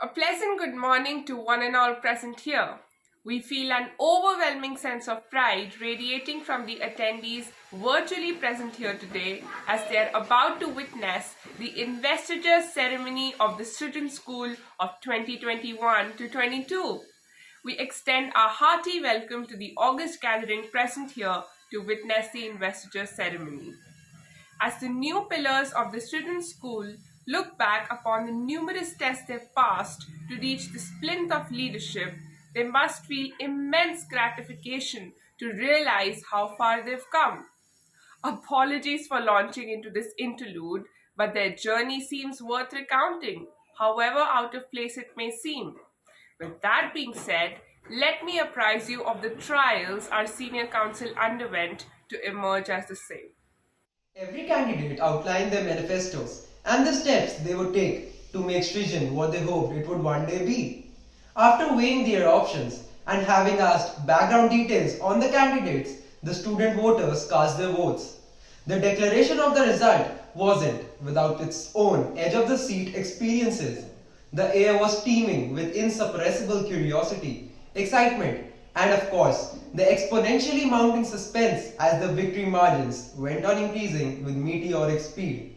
A pleasant good morning to one and all present here. We feel an overwhelming sense of pride radiating from the attendees virtually present here today as they are about to witness the Investiture Ceremony of the Student School of 2021 to 22. We extend our hearty welcome to the august gathering present here to witness the Investiture Ceremony. As the new pillars of the student school look back upon the numerous tests they've passed to reach this plinth of leadership, they must feel immense gratification to realize how far they've come. Apologies for launching into this interlude, but their journey seems worth recounting, however out of place it may seem. With that being said, let me apprise you of the trials our senior council underwent to emerge as the same. Every candidate outlined their manifestos and the steps they would take to make Srijan what they hoped it would one day be. After weighing their options and having asked background details on the candidates, the student voters cast their votes. The declaration of the result wasn't without its own edge of the seat experiences. The air was teeming with insuppressible curiosity, excitement, and of course, the exponentially mounting suspense as the victory margins went on increasing with meteoric speed.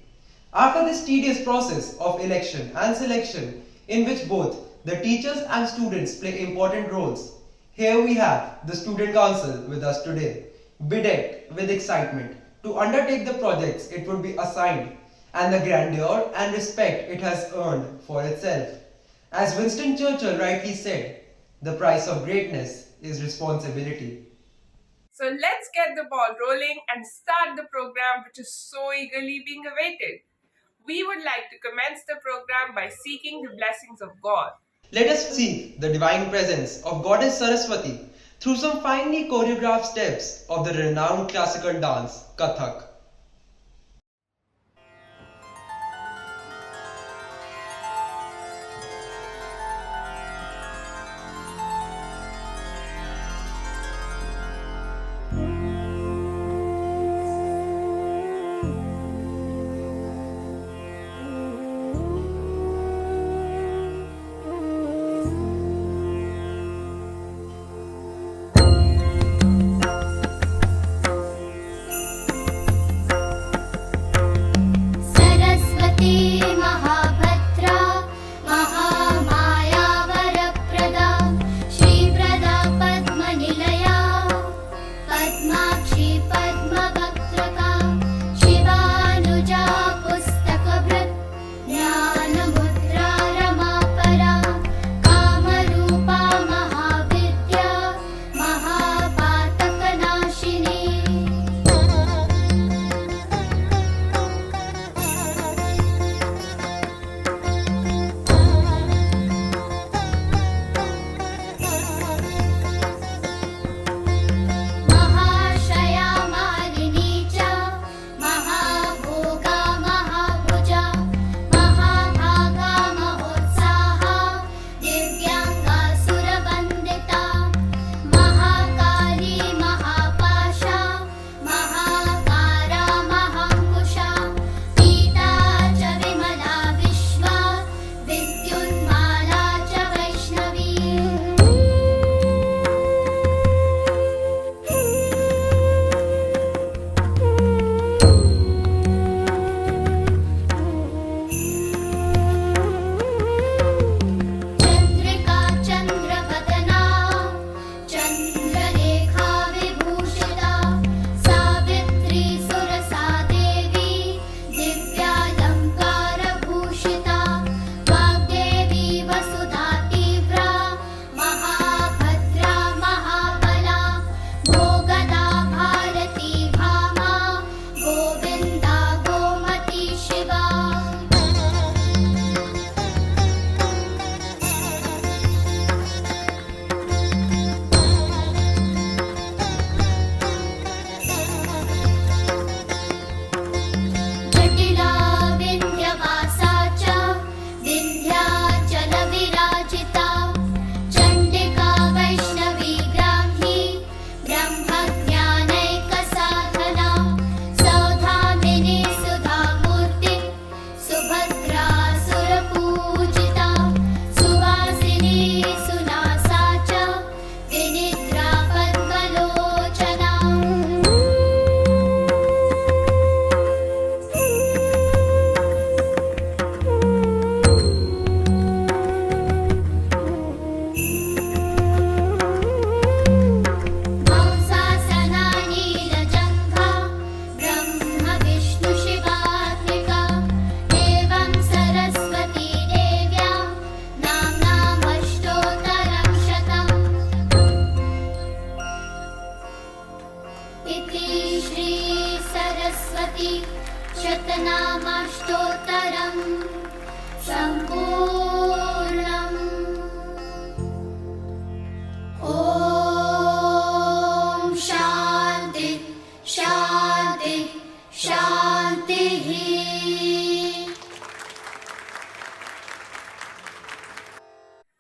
After this tedious process of election and selection, in which both the teachers and students play important roles, here we have the Student Council with us today, bedecked with excitement to undertake the projects it would be assigned and the grandeur and respect it has earned for itself. As Winston Churchill rightly said, the price of greatness is responsibility. So let's get the ball rolling and start the program which is so eagerly being awaited. We would like to commence the program by seeking the blessings of God. Let us seek the divine presence of Goddess Saraswati through some finely choreographed steps of the renowned classical dance, Kathak.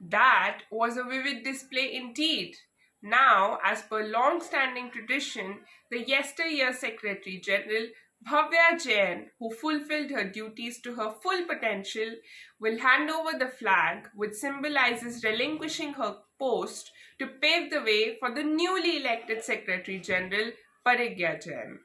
That was a vivid display indeed. Now, as per long standing tradition, the yesteryear Secretary General Bhavya Jain, who fulfilled her duties to her full potential, will hand over the flag, which symbolizes relinquishing her post to pave the way for the newly elected Secretary General Parigya Jain.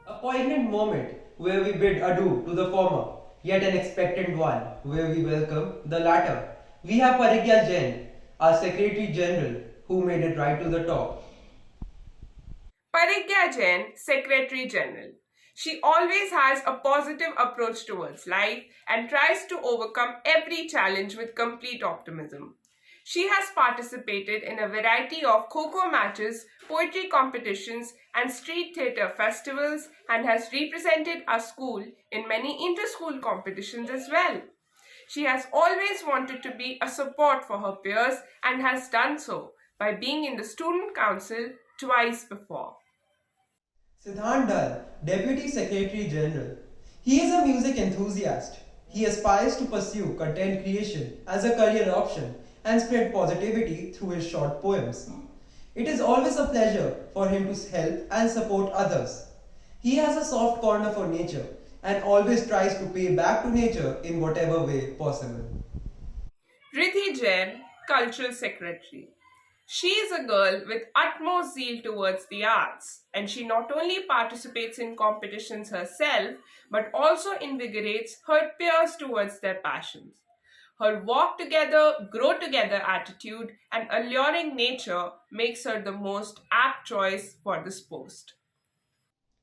A poignant moment where we bid adieu to the former, yet an expectant one where we welcome the latter. We have Parigya Jain, our Secretary General, who made it right to the top. Parigya Jain, Secretary General. She always has a positive approach towards life and tries to overcome every challenge with complete optimism. She has participated in a variety of kho matches, poetry competitions, and street theatre festivals and has represented our school in many inter-school competitions as well. She has always wanted to be a support for her peers and has done so by being in the student council twice before. Siddhant Dal, Deputy Secretary General. He is a music enthusiast. He aspires to pursue content creation as a career option and spread positivity through his short poems. It is always a pleasure for him to help and support others. He has a soft corner for nature and always tries to pay back to nature in whatever way possible. Riddhi Jain, Cultural Secretary. She is a girl with utmost zeal towards the arts, and she not only participates in competitions herself but also invigorates her peers towards their passions. Her walk together, grow together attitude and alluring nature makes her the most apt choice for this post.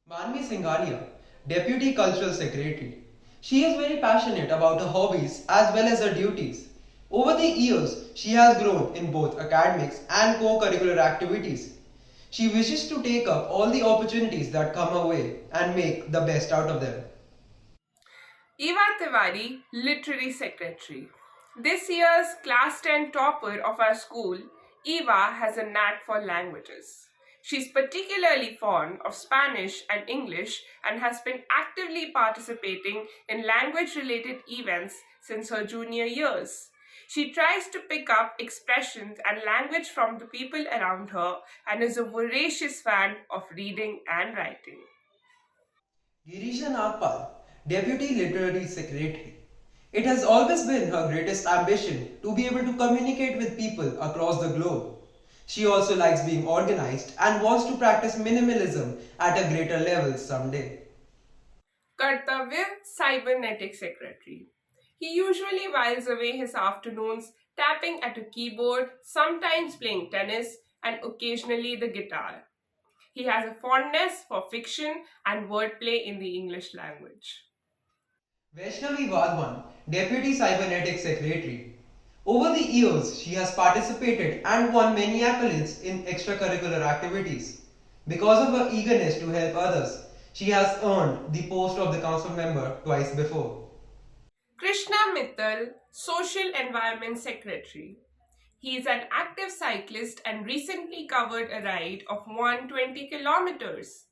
Manvi Singaria, Deputy Cultural Secretary. She is very passionate about her hobbies as well as her duties. Over the years, she has grown in both academics and co-curricular activities. She wishes to take up all the opportunities that come her way and make the best out of them. Eva Tiwari, Literary Secretary. This year's Class 10 topper of our school, Eva has a knack for languages. She's particularly fond of Spanish and English and has been actively participating in language related events since her junior years. She tries to pick up expressions and language from the people around her and is a voracious fan of reading and writing. Girisha Nagpal, Deputy Literary Secretary. It has always been her greatest ambition to be able to communicate with people across the globe. She also likes being organized and wants to practice minimalism at a greater level someday. Kartavya, Cybernetic Secretary. He usually whiles away his afternoons tapping at a keyboard, sometimes playing tennis, and occasionally the guitar. He has a fondness for fiction and wordplay in the English language. Vaishnavi Vadwan, Deputy Cybernetic Secretary. Over the years, she has participated and won many accolades in extracurricular activities. Because of her eagerness to help others, she has earned the post of the council member twice before. Krishna Mittal, Social Environment Secretary. He is an active cyclist and recently covered a ride of 120 kilometers.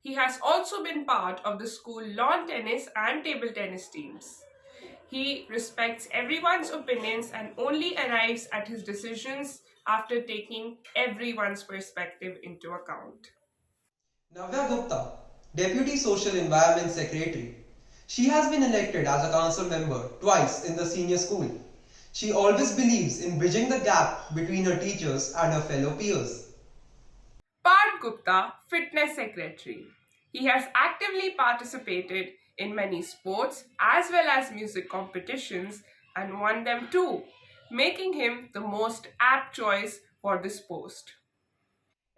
He has also been part of the school lawn tennis and table tennis teams. He respects everyone's opinions and only arrives at his decisions after taking everyone's perspective into account. Navya Gupta, Deputy Social Environment Secretary. She has been elected as a council member twice in the senior school. She always believes in bridging the gap between her teachers and her fellow peers. Parth Gupta, Fitness Secretary. He has actively participated in many sports as well as music competitions and won them too, making him the most apt choice for this post.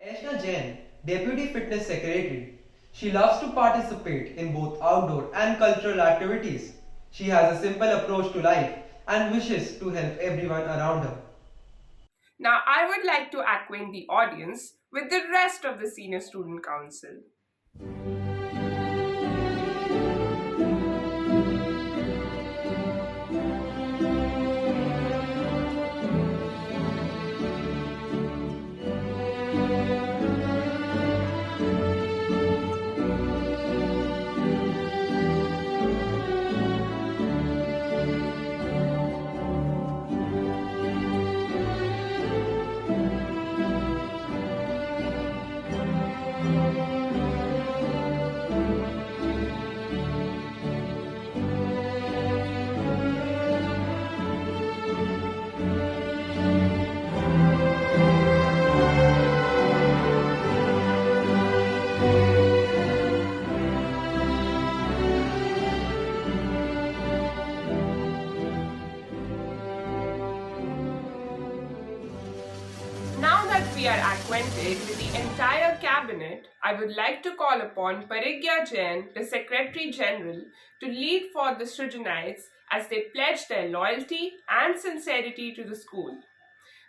Aishna Jain, Deputy Fitness Secretary. She loves to participate in both outdoor and cultural activities. She has a simple approach to life and wishes to help everyone around her. Now, I would like to acquaint the audience with the rest of the Senior Student Council. Now that we are acquainted with the entire cabinet, I would like to call upon Parigya Jain, the Secretary General, to lead for the Srijanites as they pledge their loyalty and sincerity to the school.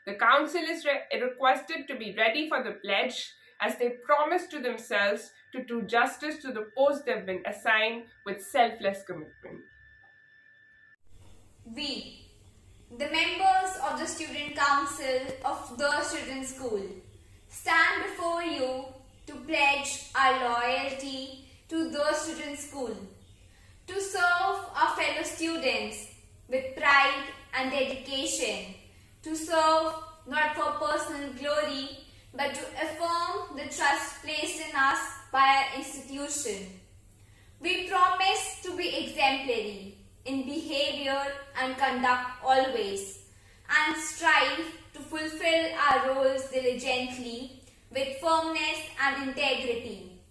The council is requested to be ready for the pledge as they promise to themselves to do justice to the post they've been assigned with selfless commitment. We, the members of the Student Council of the Student School, stand before you to pledge our loyalty to the Student School, to serve our fellow students with pride and dedication, to serve not for personal glory but to affirm the trust placed in us by our institution. We promise to be exemplary in behavior and conduct always, and strive to fulfill our roles diligently with firmness and integrity.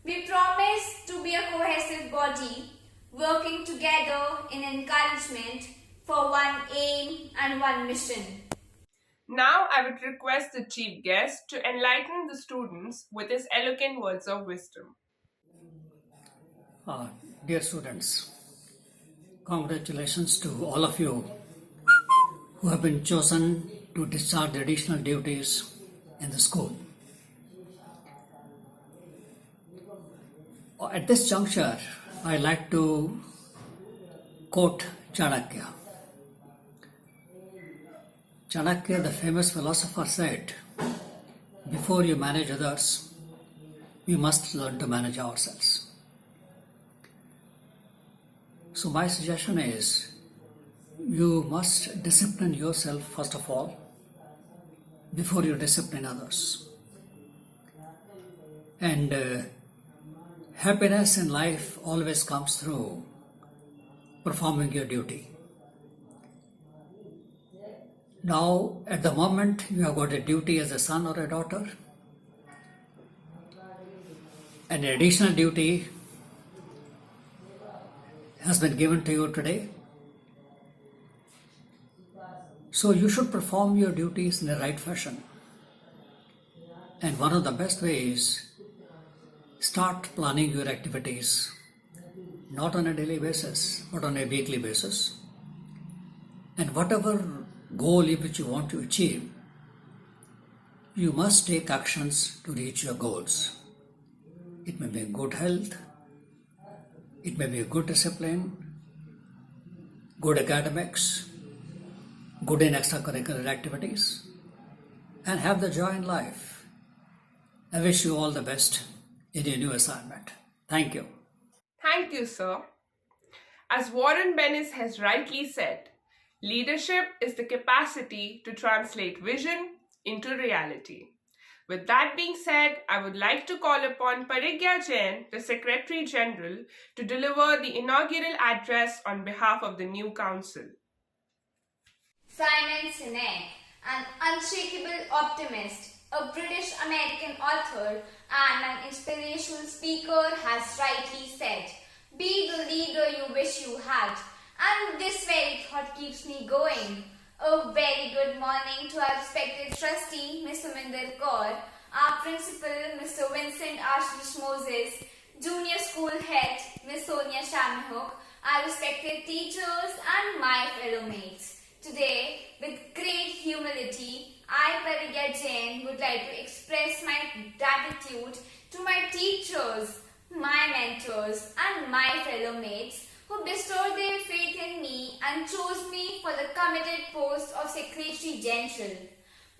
We promise to be a cohesive body, working together in encouragement for one aim and one mission. Now I would request the chief guest to enlighten the students with his eloquent words of wisdom. Dear students, congratulations to all of you who have been chosen to discharge the additional duties in the school. At this juncture, I like to quote Chanakya. Chanakya, the famous philosopher, said, "Before you manage others, we must learn to manage ourselves." So my suggestion is, you must discipline yourself first of all before you discipline others. And happiness in life always comes through performing your duty. Now, at the moment, you have got a duty as a son or a daughter, an additional duty has been given to you today. So you should perform your duties in the right fashion. And one of the best ways, start planning your activities, not on a daily basis, but on a weekly basis. And whatever goal which you want to achieve, you must take actions to reach your goals. It may be good health, it may be good discipline, good academics, good in extracurricular activities, and have the joy in life. I wish you all the best in your new assignment. Thank you. Thank you, sir. As Warren Bennis has rightly said, leadership is the capacity to translate vision into reality. With that being said, I would like to call upon Parigya Jain, the Secretary General, to deliver the inaugural address on behalf of the new council. Simon Sinek, an unshakable optimist, a British-American author and an inspirational speaker, has rightly said, "Be the leader you wish you had." And this very thought keeps me going. A very good morning to our respected trustee, Ms. Suminder Kaur, our principal, Mr. Vincent Ashish Moses, junior school head, Ms. Sonia Shamihok, our respected teachers and my fellow mates. Today, with great humility, I, Parigya Jain, would like to express my gratitude to my teachers, my mentors, and my fellow mates who bestowed their faith in me and chose me for the committed post of Secretary General.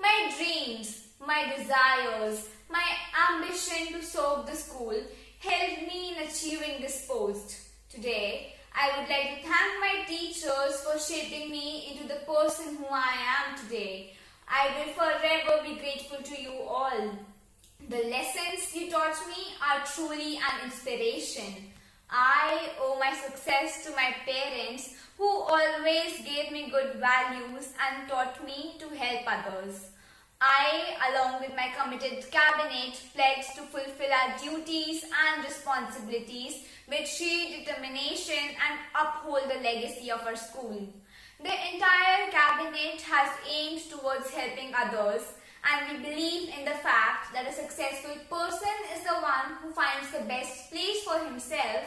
My dreams, my desires, my ambition to serve the school helped me in achieving this post. Today, I would like to thank my teachers for shaping me into the person who I am today. I will forever be grateful to you all. The lessons you taught me are truly an inspiration. I owe my success to my parents who always gave me good values and taught me to help others. I, along with my committed cabinet, pledged to fulfill our duties and responsibilities with sheer determination and uphold the legacy of our school. The entire cabinet has aimed towards helping others, and we believe in the fact that a successful person is the one who finds the best place for himself,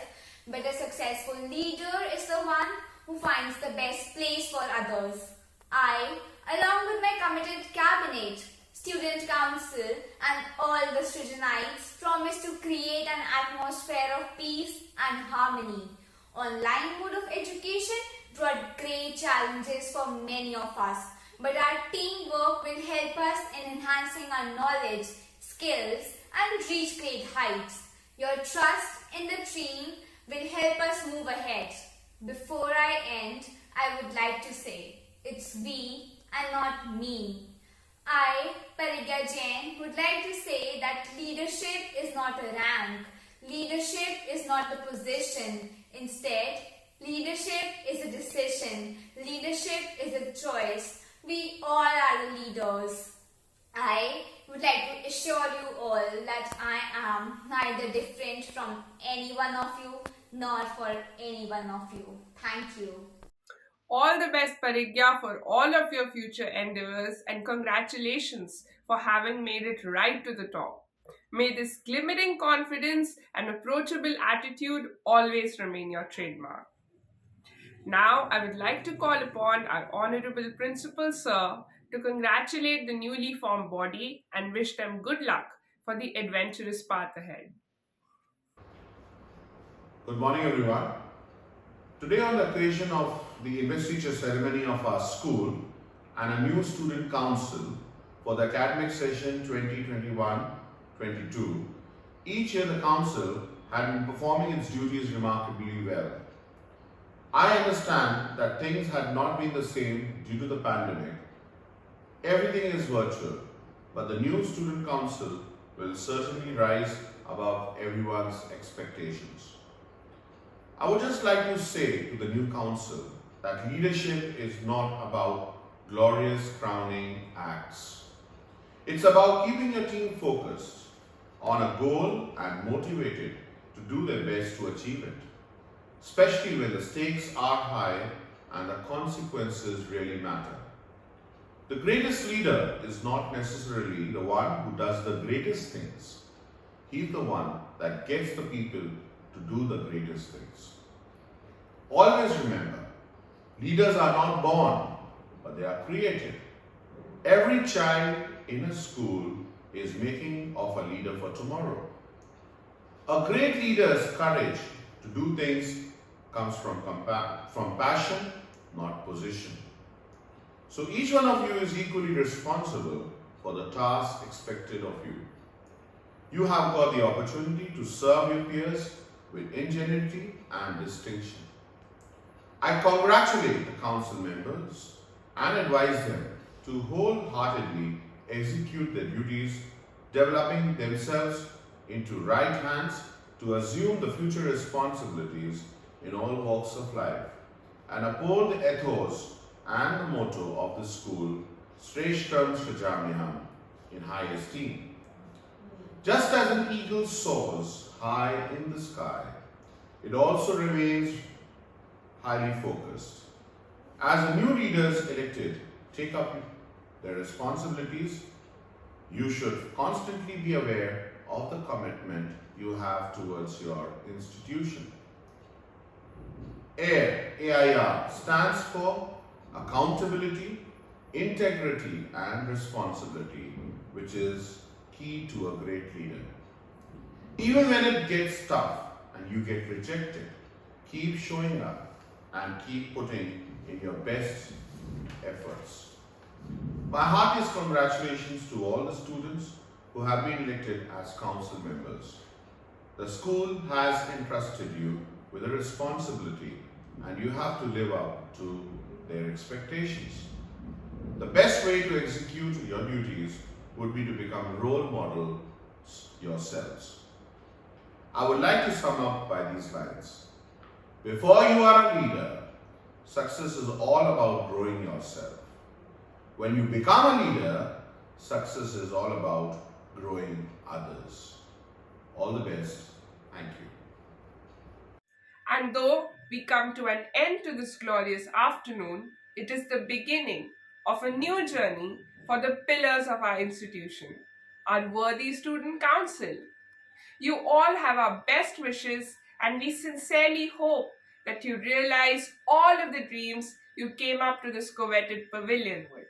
but a successful leader is the one who finds the best place for others. I, along with my committed cabinet, student council and all the Srijanites, promise to create an atmosphere of peace and harmony. Online mode of education brought great challenges for many of us, but our teamwork will help us in enhancing our knowledge, skills and reach great heights. Your trust in the team will help us move ahead. Before I end, I would like to say, it's we and not me. I, Parigya Jain, would like to say that leadership is not a rank. Leadership is not a position. Instead, leadership is a decision. Leadership is a choice. We all are the leaders. I would like to assure you all that I am neither different from any one of you nor for any one of you. Thank you. All the best, Parigya, for all of your future endeavors, and congratulations for having made it right to the top. May this glimmering confidence and approachable attitude always remain your trademark. Now, I would like to call upon our Honorable Principal Sir to congratulate the newly formed body and wish them good luck for the adventurous path ahead. Good morning, everyone. Today, on the occasion of the Investiture Ceremony of our school and a new student council for the academic session 2021-22, each year the council had been performing its duties remarkably well. I understand that things had not been the same due to the pandemic. Everything is virtual, but the new student council will certainly rise above everyone's expectations. I would just like to say to the new council that leadership is not about glorious crowning acts. It's about keeping your team focused on a goal and motivated to do their best to achieve it, especially when the stakes are high and the consequences really matter. The greatest leader is not necessarily the one who does the greatest things. He's the one that gets the people to do the greatest things. Always remember, leaders are not born, but they are created. Every child in a school is making of a leader for tomorrow. A great leader's courage to do things comes from passion, not position. So each one of you is equally responsible for the task expected of you. You have got the opportunity to serve your peers with ingenuity and distinction. I congratulate the council members and advise them to wholeheartedly execute their duties, developing themselves into right hands to assume the future responsibilities in all walks of life and uphold the ethos and the motto of the school, Shreshtam Shrajamyam, in high esteem. Just as an eagle soars high in the sky, it also remains highly focused. As the new leaders elected take up their responsibilities, you should constantly be aware of the commitment you have towards your institution. AIR stands for accountability, integrity and responsibility, which is key to a great leader. Even when it gets tough and you get rejected, keep showing up and keep putting in your best efforts. My heartiest congratulations to all the students who have been elected as council members. The school has entrusted you with a responsibility and you have to live up to their expectations. The best way to execute your duties would be to become role models yourselves. I would like to sum up by these lines. Before you are a leader, success is all about growing yourself. When you become a leader, success is all about growing others. All the best. Thank you. And though we come to an end to this glorious afternoon, it is the beginning of a new journey for the pillars of our institution, our worthy student council. You all have our best wishes, and we sincerely hope that you realize all of the dreams you came up to this coveted pavilion with.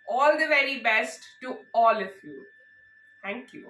All the very best to all of you. Thank you.